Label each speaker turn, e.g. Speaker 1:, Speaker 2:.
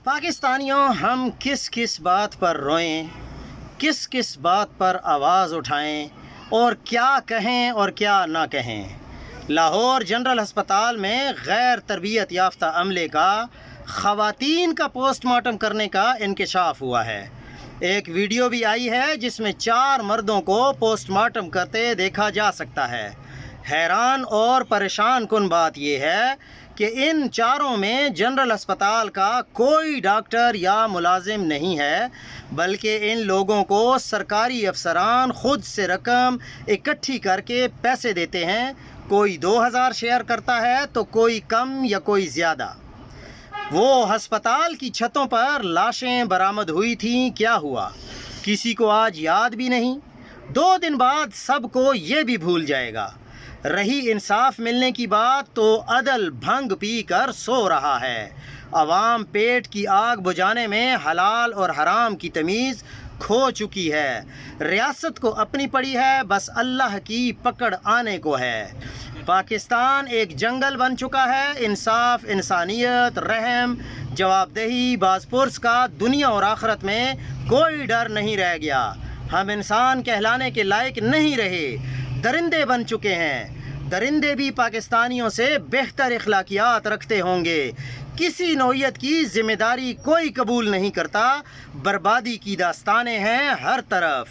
Speaker 1: پاکستانیوں، ہم کس کس بات پر روئیں، کس کس بات پر آواز اٹھائیں اور کیا کہیں اور کیا نہ کہیں۔ لاہور جنرل ہسپتال میں غیر تربیت یافتہ عملے کا خواتین کا پوسٹ مارٹم کرنے کا انکشاف ہوا ہے۔ ایک ویڈیو بھی آئی ہے جس میں 4 مردوں کو پوسٹ مارٹم کرتے دیکھا جا سکتا ہے۔ حیران اور پریشان کن بات یہ ہے کہ ان 4 میں جنرل ہسپتال کا کوئی ڈاکٹر یا ملازم نہیں ہے، بلکہ ان لوگوں کو سرکاری افسران خود سے رقم اکٹھی کر کے پیسے دیتے ہیں۔ کوئی 2000 شیئر کرتا ہے تو کوئی کم یا کوئی زیادہ۔ وہ ہسپتال کی چھتوں پر لاشیں برآمد ہوئی تھیں، کیا ہوا؟ کسی کو آج یاد بھی نہیں۔ 2 دن بعد سب کو یہ بھی بھول جائے گا۔ رہی انصاف ملنے کی بات تو عدل بھنگ پی کر سو رہا ہے۔ عوام پیٹ کی آگ بجھانے میں حلال اور حرام کی تمیز کھو چکی ہے۔ ریاست کو اپنی پڑی ہے، بس اللہ کی پکڑ آنے کو ہے۔ پاکستان ایک جنگل بن چکا ہے۔ انصاف، انسانیت، رحم، جواب دہی، باز پرس کا دنیا اور آخرت میں کوئی ڈر نہیں رہ گیا۔ ہم انسان کہلانے کے لائق نہیں رہے، درندے بن چکے ہیں۔ درندے بھی پاکستانیوں سے بہتر اخلاقیات رکھتے ہوں گے۔ کسی نوعیت کی ذمہ داری کوئی قبول نہیں کرتا۔ بربادی کی داستانیں ہیں ہر طرف۔